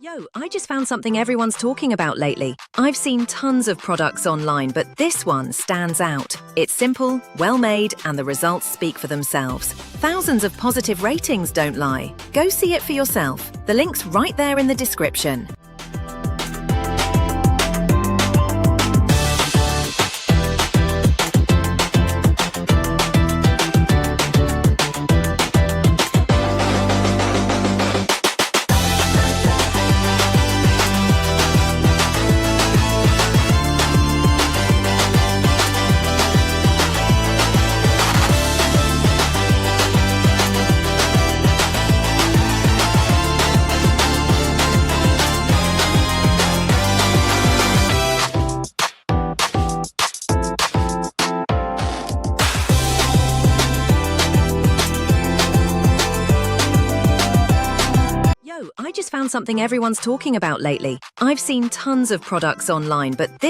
Yo, I just found something everyone's talking about lately. I've seen tons of products online, but this one stands out. It's simple, well-made, and the results speak for themselves. Thousands of positive ratings don't lie. Go see it for yourself. The link's right there in the description. I just found something everyone's talking about lately. I've seen tons of products online, but this